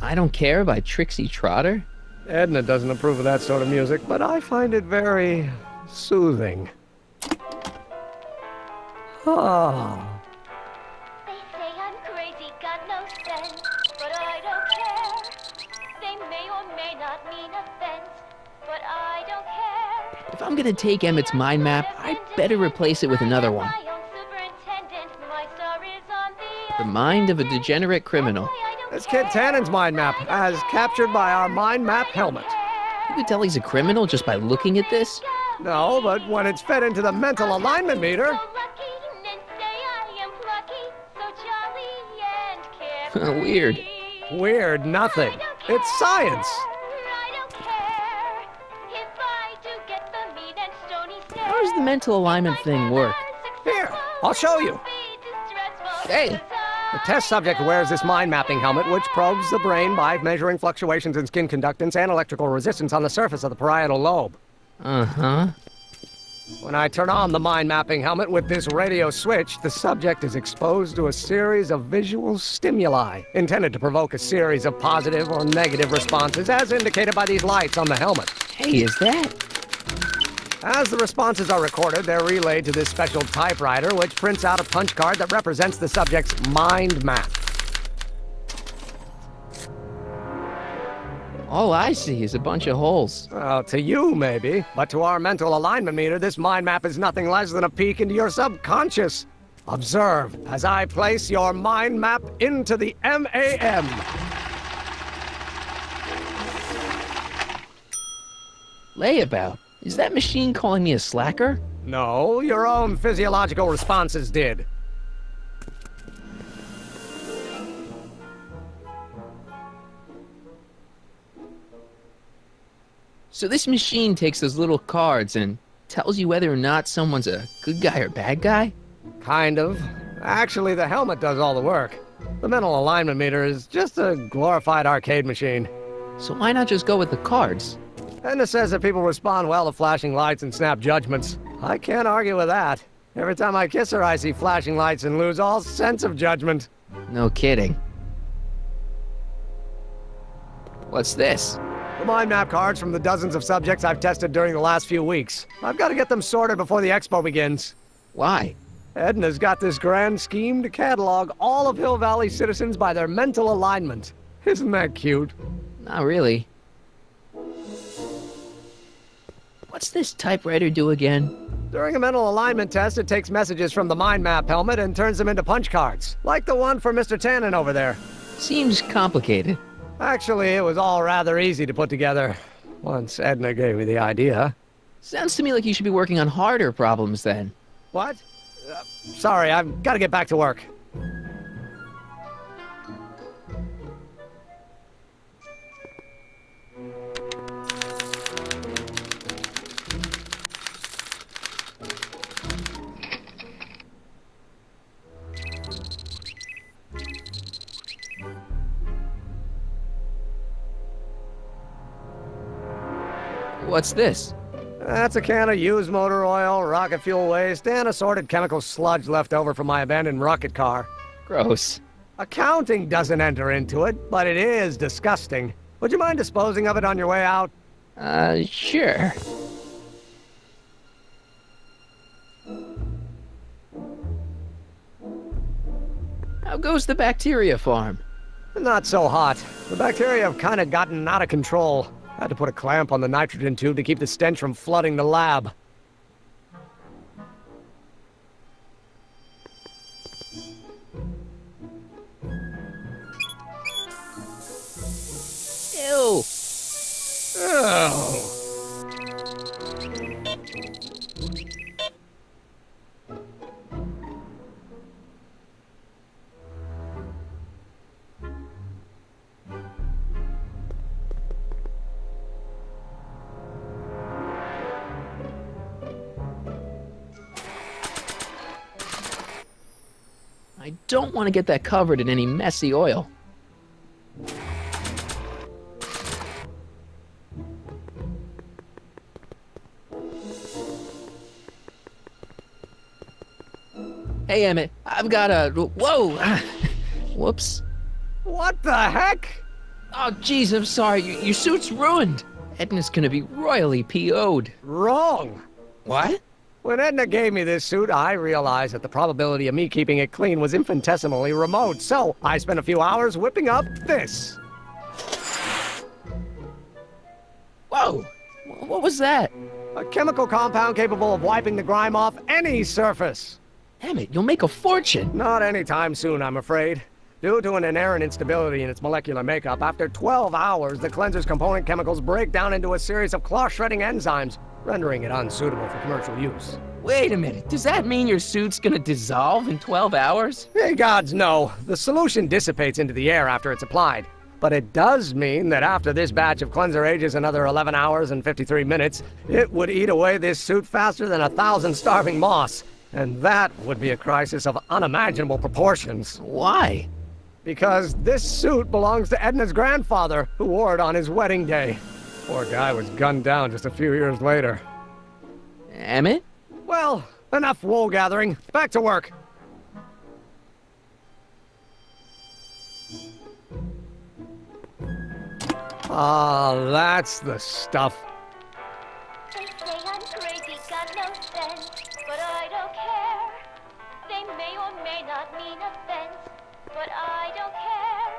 I Don't Care by Trixie Trotter? Edna doesn't approve of that sort of music, but I find it very soothing. Ah. They say I'm crazy, got no sense, but I don't care. They may or may not mean offense, but I don't care. If I'm gonna take Emmett's mind map, I'd better replace it with another one. The mind of a degenerate criminal. It's Kid Tannen's mind map, as captured by our mind map helmet. You could tell he's a criminal just by looking at this? No, but when it's fed into the mental alignment meter... Weird. Weird nothing. It's science. How does the mental alignment thing work? Here, I'll show you. Hey! The test subject wears this mind mapping helmet, which probes the brain by measuring fluctuations in skin conductance and electrical resistance on the surface of the parietal lobe. Uh-huh. When I turn on the mind mapping helmet with this radio switch, the subject is exposed to a series of visual stimuli intended to provoke a series of positive or negative responses, as indicated by these lights on the helmet. Hey, is that? As the responses are recorded, they're relayed to this special typewriter, which prints out a punch card that represents the subject's mind map. All I see is a bunch of holes. Well, to you, maybe. But to our mental alignment meter, this mind map is nothing less than a peek into your subconscious. Observe as I place your mind map into the MAM. Layabout. Is that machine calling me a slacker? No, your own physiological responses did. So this machine takes those little cards and tells you whether or not someone's a good guy or bad guy? Kind of. Actually, the helmet does all the work. The mental alignment meter is just a glorified arcade machine. So why not just go with the cards? Edna says that people respond well to flashing lights and snap judgments. I can't argue with that. Every time I kiss her, I see flashing lights and lose all sense of judgment. No kidding. What's this? The mind map cards from the dozens of subjects I've tested during the last few weeks. I've got to get them sorted before the expo begins. Why? Edna's got this grand scheme to catalog all of Hill Valley citizens by their mental alignment. Isn't that cute? Not really. What's this typewriter do again? During a mental alignment test, it takes messages from the mind map helmet and turns them into punch cards, like the one for Mr. Tannen over there. Seems complicated. Actually, it was all rather easy to put together, once Edna gave me the idea. Sounds to me like you should be working on harder problems then. What? Sorry, I've got to get back to work. What's this? That's a can of used motor oil, rocket fuel waste, and assorted chemical sludge left over from my abandoned rocket car. Gross. Accounting doesn't enter into it, but it is disgusting. Would you mind disposing of it on your way out? Sure. How goes the bacteria farm? Not so hot. The bacteria have kind of gotten out of control. I had to put a clamp on the nitrogen tube to keep the stench from flooding the lab. Ew. Oh. I don't want to get that covered in any messy oil. Hey, Emmett, I've got a... Whoa! Whoops. What the heck? Oh, jeez, I'm sorry. Your suit's ruined. Edna's gonna be royally PO'd. Wrong. What? When Edna gave me this suit, I realized that the probability of me keeping it clean was infinitesimally remote, so I spent a few hours whipping up this. Whoa! What was that? A chemical compound capable of wiping the grime off any surface. Emmett, you'll make a fortune. Not anytime soon, I'm afraid. Due to an inherent instability in its molecular makeup, after 12 hours, the cleanser's component chemicals break down into a series of cloth-shredding enzymes, rendering it unsuitable for commercial use. Wait a minute, does that mean your suit's gonna dissolve in 12 hours? Hey, gods, no. The solution dissipates into the air after it's applied. But it does mean that after this batch of cleanser ages another 11 hours and 53 minutes, it would eat away this suit faster than 1,000 starving moths. And that would be a crisis of unimaginable proportions. Why? Because this suit belongs to Edna's grandfather, who wore it on his wedding day. Poor guy was gunned down just a few years later. Emmett? Well, enough wool gathering. Back to work. Ah, that's the stuff. They say I'm crazy, got no sense, but I don't care. They may or may not mean offense, but I don't care.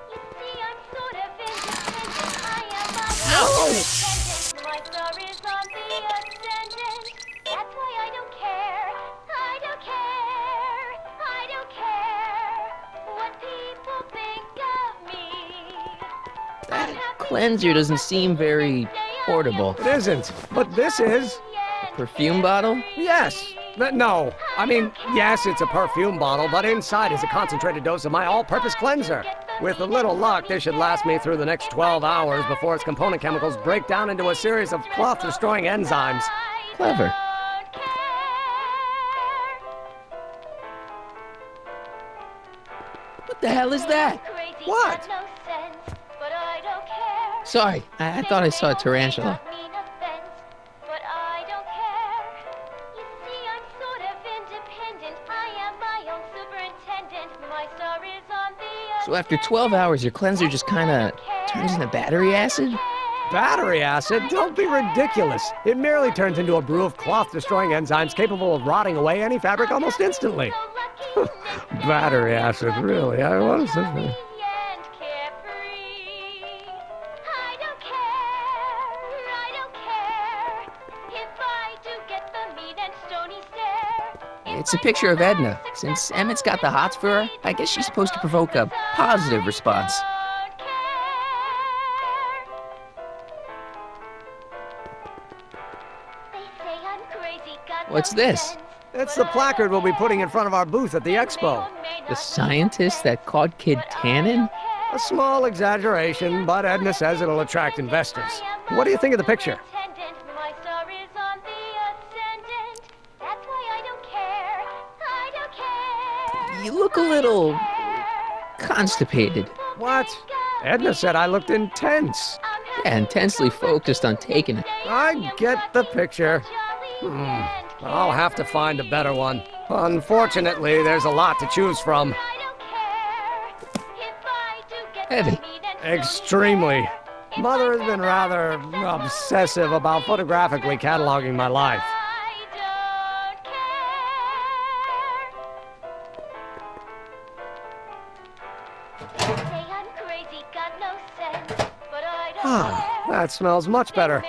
You see, I'm sort of independent. I am my own independent. My star is on the ascendant. That's why I don't care. I don't care. I don't care what people think of me. That cleanser doesn't seem very portable. It isn't, but this is. Perfume bottle? Yes. No. I mean, yes, it's a perfume bottle, but inside is a concentrated dose of my all-purpose cleanser. With a little luck, this should last me through the next 12 hours before its component chemicals break down into a series of cloth-destroying enzymes. Clever. What the hell is that? What? Sorry, I thought I saw a tarantula. So after 12 hours, your cleanser just kinda turns into battery acid? Battery acid? Don't be ridiculous. It merely turns into a brew of cloth-destroying enzymes capable of rotting away any fabric almost instantly. Battery acid, really? I was. It's a picture of Edna. Since Emmett's got the hots for her, I guess she's supposed to provoke a positive response. What's this? It's the placard we'll be putting in front of our booth at the expo. The scientist that caught Kid Tannen? A small exaggeration, but Edna says it'll attract investors. What do you think of the picture? You look a little constipated. What? Edna said I looked intense. Yeah, intensely focused on taking it. I get the picture. I'll have to find a better one. Unfortunately, there's a lot to choose from. Heavy. Extremely. Mother has been rather obsessive about photographically cataloging my life. Ah, that smells much better.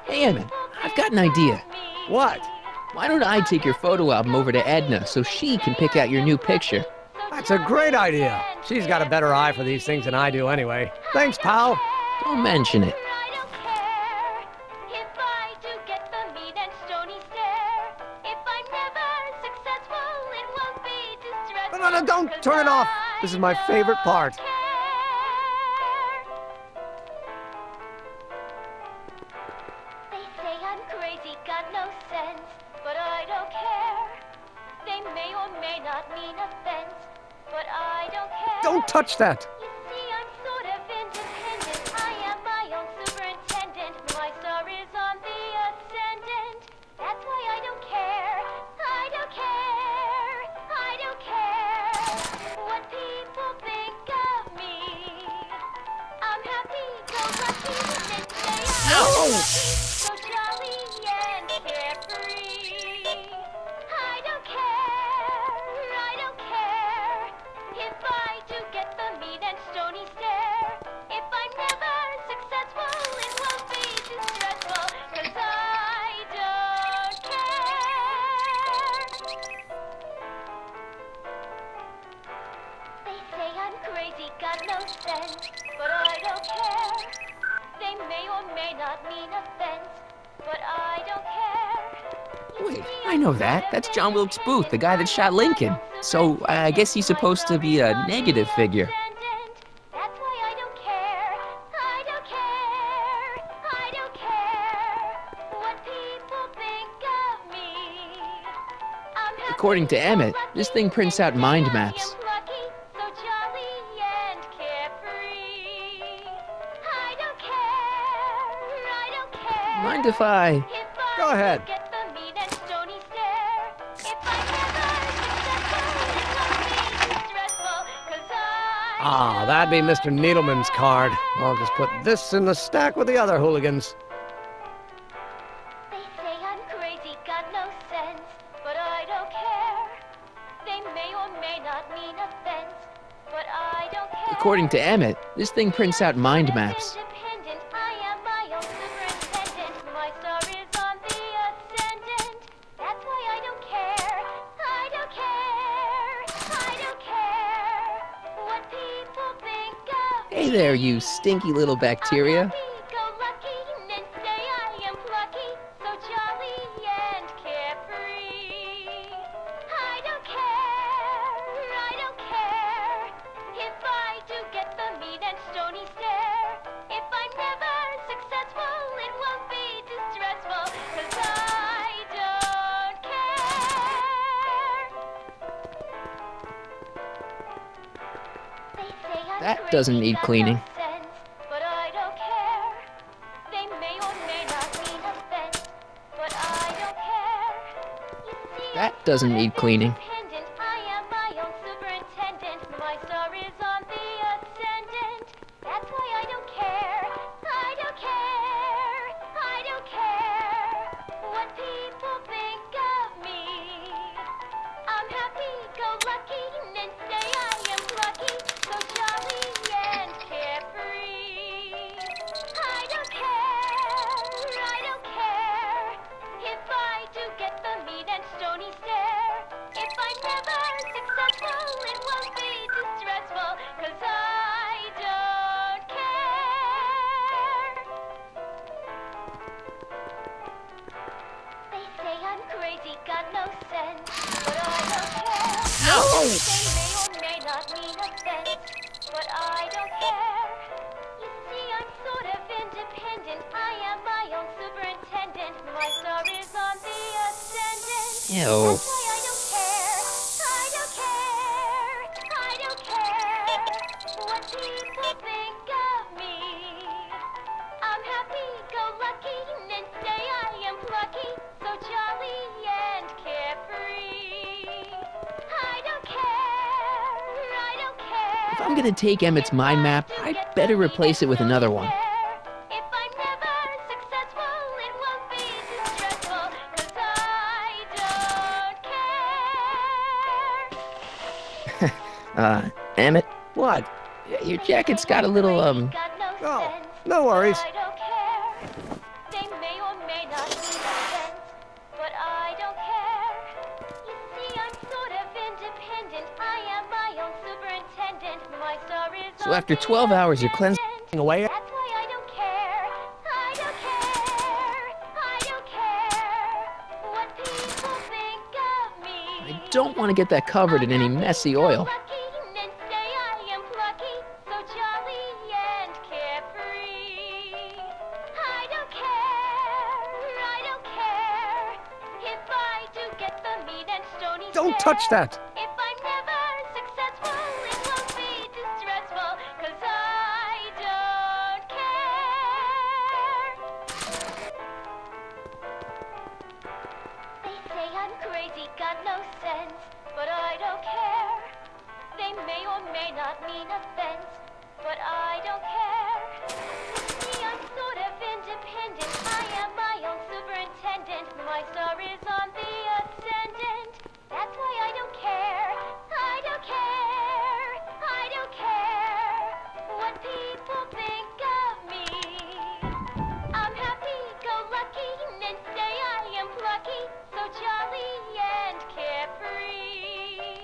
Hey, Emmett, I've got an idea. What? Why don't I take your photo album over to Edna so she can pick out your new picture? That's a great idea. She's got a better eye for these things than I do anyway. Thanks, pal. Don't mention it. successful, it won't be too stressful. No, don't 'Cause turn it off. I This is my favorite part. don't care. They say I'm crazy, got no sense, but I don't care. They may or may not mean offense, but I don't care. Don't touch that. You see, I'm sort of independent. I am my own superintendent. My star is on the ascendant. That's why I don't care. I don't care. I don't care what people think of me. I'm happy, go lucky, and say I'm No! lucky, so jolly and carefree. I don't care. I don't care if I do get the mean and stony stare. If I'm never successful, it won't be too stressful, 'cause I don't care. They say I'm crazy, got no sense, but I don't care. They may or may not mean offense, but I don't care. You Wait, see, I I'm know sort that. of That's John Wilkes Booth, the guy that independent. shot I am Lincoln. my own So I guess he's supposed to be a negative figure. That's why I don't care. I don't care. I don't care what people think of me. I'm happy, According to Emmett, go this lucky, thing prints and out say mind I maps. am lucky, so jolly and carefree. I don't care. I don't care. Mind if I... If I Go ahead. get the mean and stony stare. If I'm never successful, it won't be too stressful, 'cause I Ah, that'd be Mr. Needleman's card. I'll just put this in the stack with the other hooligans. They say I'm crazy, got no sense, but I don't care. They may or may not mean offense, but I don't care. According to Emmett, this thing prints out mind maps. Independent, I am my own superintendent. My star is on the ascendant. That's why I don't care. I don't care. I don't care what people think of me. Hey there, you stinky little bacteria. I'm happy, go lucky, and say I am plucky, so jolly and carefree. I don't care. I don't care if I do get the mean and stony stare. If I'm never successful, it won't be too stressful, 'cause I don't care. They say I'm That crazy, doesn't need got no cleaning. sense, but I don't care. They may or may not mean offense, but I don't care. You see, That I'm doesn't sort of need cleaning. independent. I am my own superintendent. My star is on the ascendant. That's why I don't care. I don't care. I don't care what people think of me. I'm happy, go lucky, and say I am lucky, so jolly and carefree. I don't care. I don't care if I do get the mean and stony stare. If I'm never successful, it won't be too stressful, 'cause I don't care. They say I'm crazy, got no sense, but I don't care. No! They may or may not mean offense, but I don't care. You see, I'm sort of independent. I am my own superintendent. My star is on the ascendant. Ew. That's why I don't care. I don't care. I don't care what people think of me. I'm happy, go lucky, and say I am plucky, so jolly and carefree. I don't care. I don't care. If I'm gonna take Emmett's mind map, I'd better replace it with another one. If I'm never successful, it won't be too stressful, 'cause I don't care. Emmett, What? your jacket's got a little, Oh, no worries. I don't care. They may or may not mean offense, but I don't care. You see, I'm sort of independent. I am my own superintendent. My star is So on after the 12 hours, you're cleansing ascendant. away. That's why I don't care. I don't care. I don't care what people think of me. I don't want to get that covered in any messy oil. Lucky and say I am plucky, so jolly and carefree. I don't care if I do get the mean and stony Don't stare. touch that! If I'm never successful, it won't be distressful, 'cause I don't care. They say I'm crazy, got no sense, but I don't care. They may or may not mean offense, but I don't care. See, I'm sort of independent. I am my own superintendent. My star is on the ascendant. That's why I don't care. I don't care. I don't care what people think of me. I'm happy-go-lucky and say I am plucky, so jolly and carefree.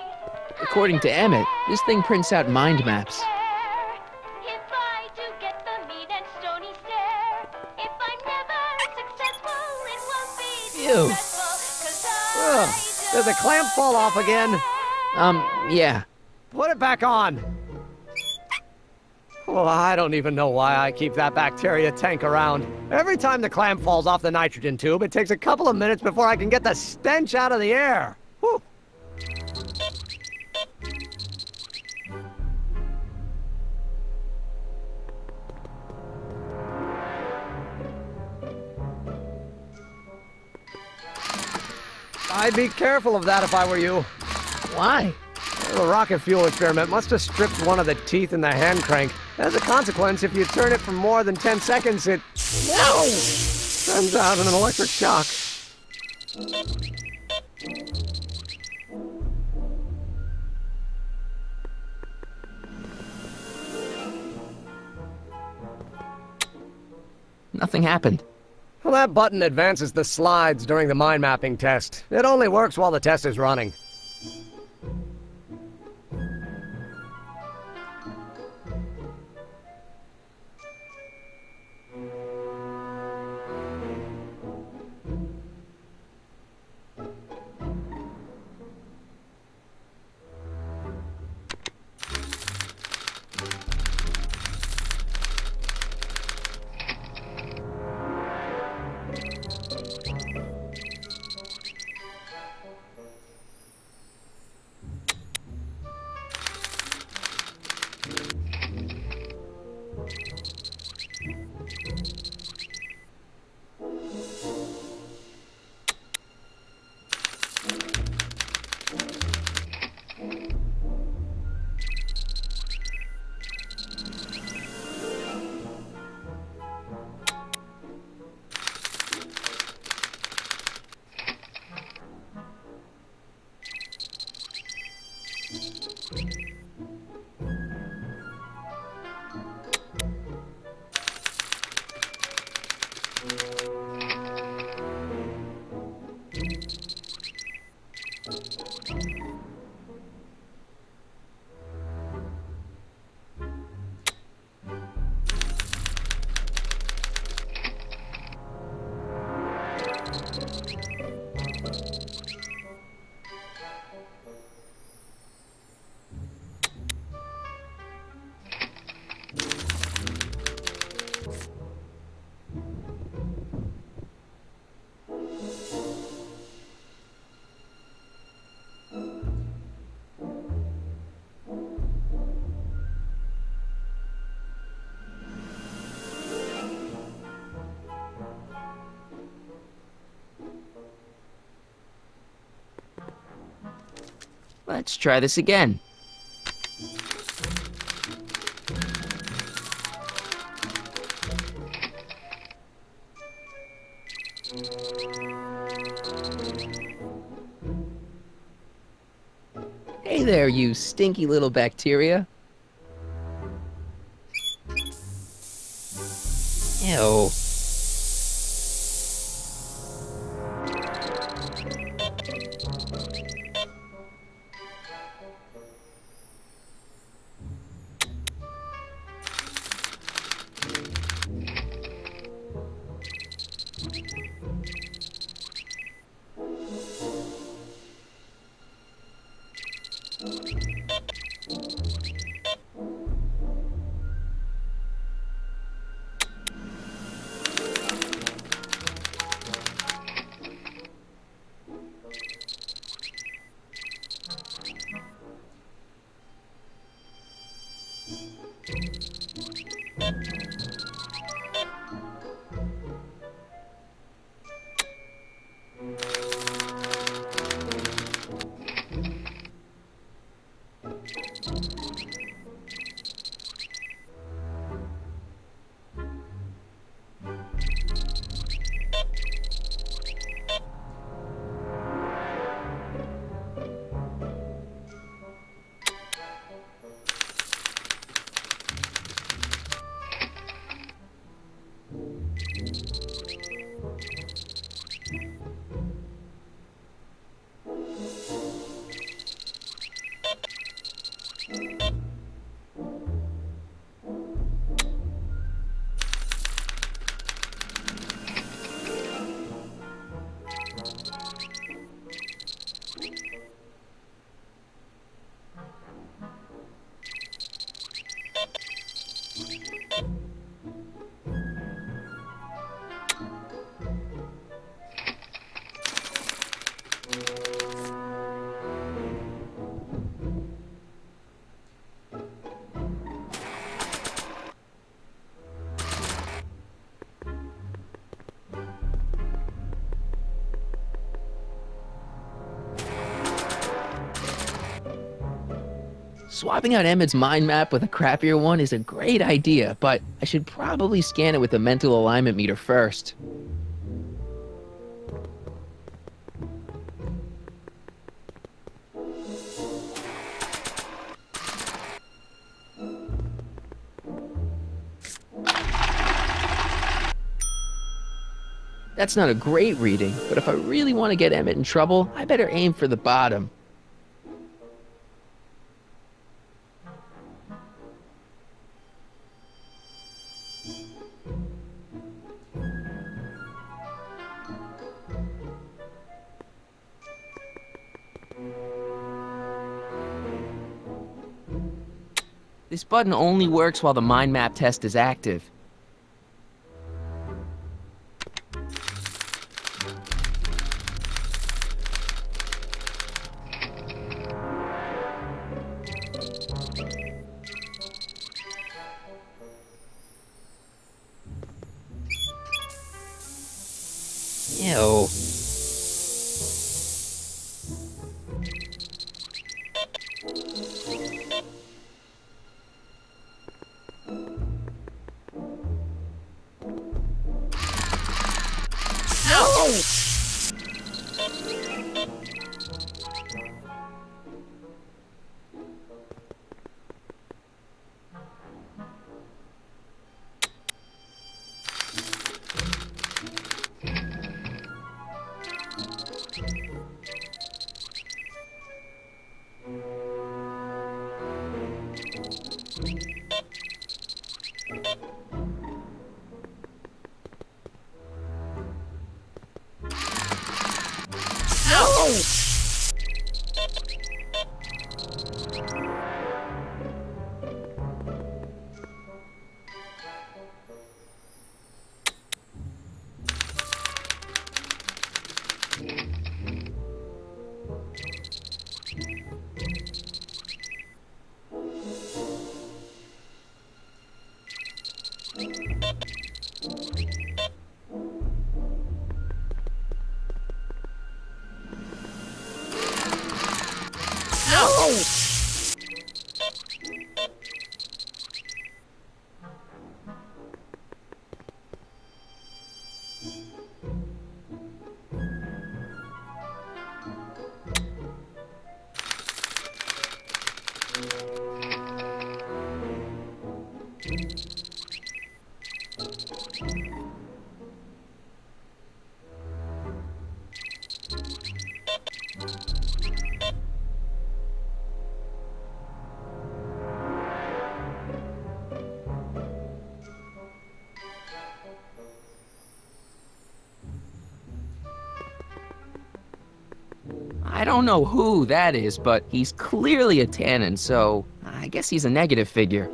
According to Emmett, this thing prints out mind maps. If I do get the mean and stony stare, if I'm never successful, it won't be Ew. distressful, 'cause Ugh, I did the clamp fall off again? Yeah. Put it back on! Well, I don't even know why I keep that bacteria tank around. Every time the clamp falls off the nitrogen tube, it takes a couple of minutes before I can get the stench out of the air. Whew. I'd be careful of that if I were you. Why? The rocket fuel experiment must have stripped one of the teeth in the hand crank. As a consequence, if you turn it for more than 10 seconds, it sends out an electric shock. Nothing happened. Well, that button advances the slides during the mind mapping test. It only works while the test is running. Let's try this again. Hey there, you stinky little bacteria. Ew. Swapping out Emmett's mind map with a crappier one is a great idea, but I should probably scan it with a mental alignment meter first. That's not a great reading, but if I really want to get Emmett in trouble, I better aim for the bottom. This button only works while the mind map test is active. Ew. don't know who that is, but he's clearly a tannin, so I guess he's a negative figure.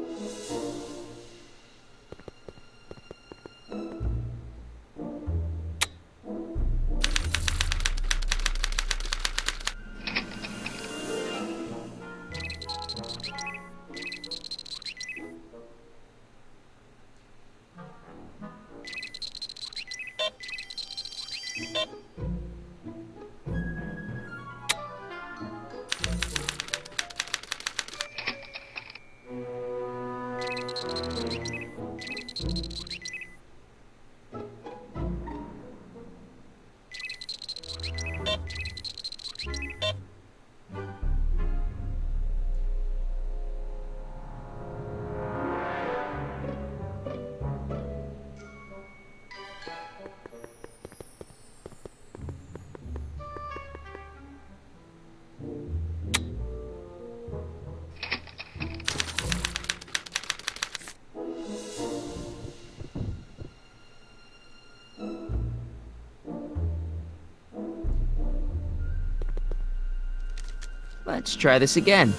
Let's try this again.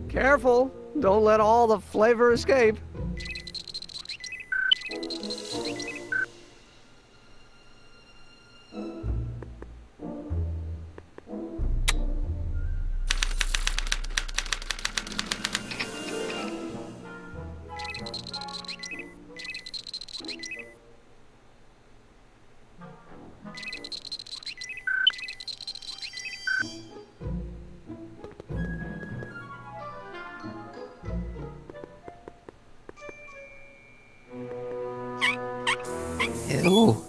Careful, don't let all the flavor escape. Ew.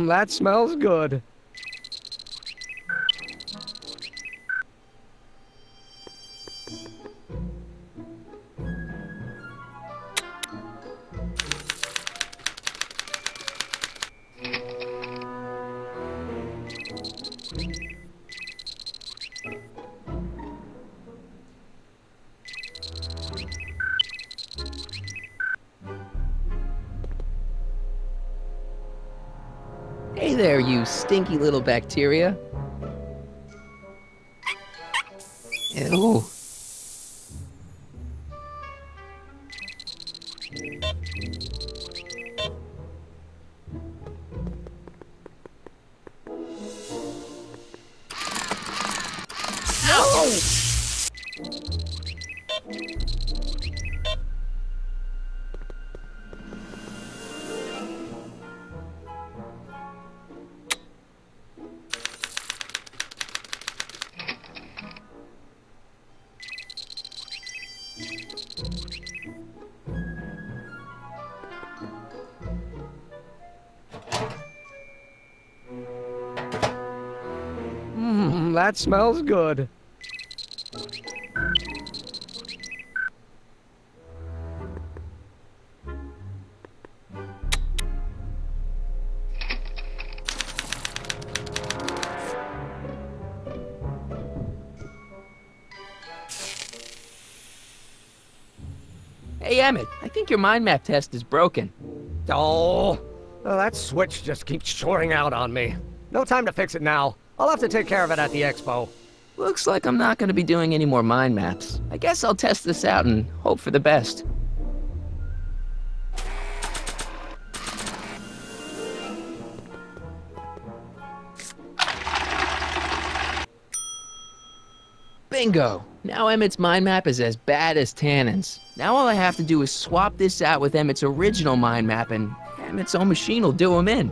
That smells good. Hey there, you stinky little bacteria. Ew. That smells good. Hey, Emmett, I think your mind map test is broken. Oh, well, that switch just keeps shoring out on me. No time to fix it now. I'll have to take care of it at the expo. Looks like I'm not going to be doing any more mind maps. I guess I'll test this out and hope for the best. Bingo! Now Emmett's mind map is as bad as Tannen's. Now all I have to do is swap this out with Emmett's original mind map and Emmett's own machine will do him in.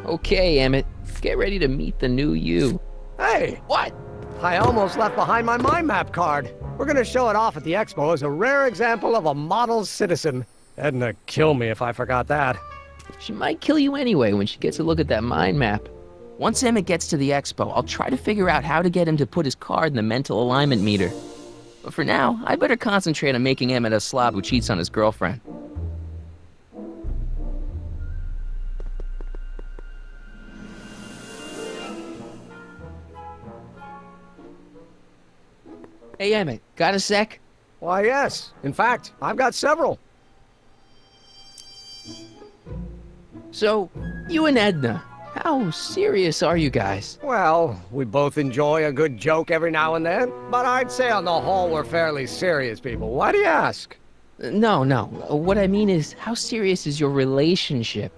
Okay, Emmett, get ready to meet the new you. Hey, What? I almost left behind my mind map card. We're gonna show it off at the expo as a rare example of a model citizen. Edna kill me if I forgot that. She might kill you anyway when she gets a look at that mind map. Once Emmett gets to the expo, I'll try to figure out how to get him to put his card in the mental alignment meter. But for now, I better concentrate on making Emmett a slob who cheats on his girlfriend. Hey, Emmett, got a sec? Why, yes. In fact, I've got several. So, you and Edna, how serious are you guys? Well, we both enjoy a good joke every now and then, but I'd say on the whole we're fairly serious people. Why do you ask? No. What I mean is, how serious is your relationship?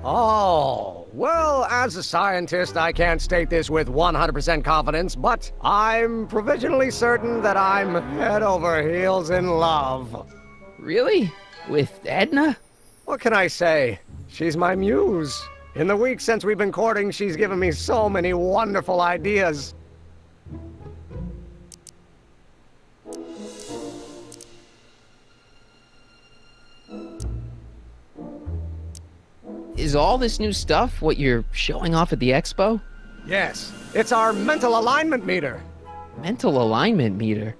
Oh, well, as a scientist, I can't state this with 100% confidence, but I'm provisionally certain that I'm head over heels in love. Really? With Edna? What can I say? She's my muse. In the weeks since we've been courting, she's given me so many wonderful ideas. Is all this new stuff what you're showing off at the expo? Yes, it's our mental alignment meter. Mental alignment meter?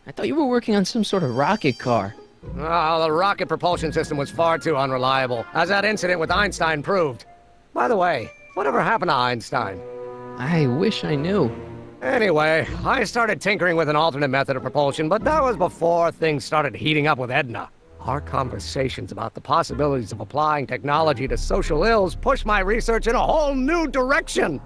I thought you were working on some sort of rocket car. Oh, the rocket propulsion system was far too unreliable, as that incident with Einstein proved. By the way, whatever happened to Einstein? I wish I knew. Anyway, I started tinkering with an alternate method of propulsion, but that was before things started heating up with Edna. Our conversations about the possibilities of applying technology to social ills pushed my research in a whole new direction.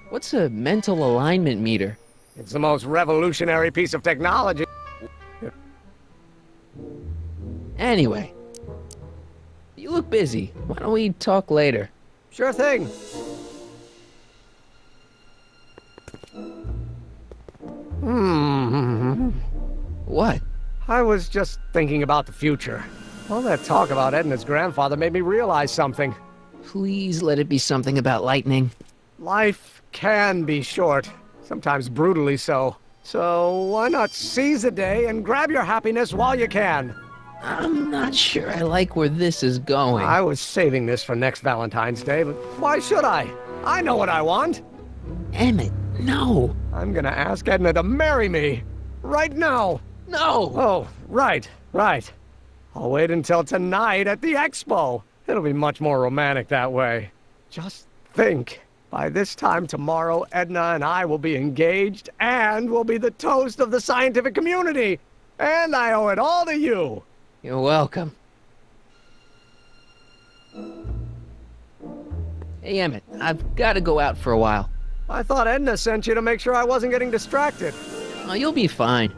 What's a mental alignment meter? It's the most revolutionary piece of technology. Anyway, you look busy. Why don't we talk later? Sure thing. What? I was just thinking about the future. All that talk about Edna's grandfather made me realize something. Please let it be something about lightning. Life can be short, sometimes brutally so. So why not seize the day and grab your happiness while you can? I'm not sure I like where this is going. I was saving this for next Valentine's Day, but why should I? I know what I want. Emmett, no. I'm gonna ask Edna to marry me. Right now. No! Oh, right. I'll wait until tonight at the expo. It'll be much more romantic that way. Just think. By this time tomorrow, Edna and I will be engaged and will be the toast of the scientific community. And I owe it all to you. You're welcome. Hey, Emmett, I've got to go out for a while. I thought Edna sent you to make sure I wasn't getting distracted. Oh, you'll be fine.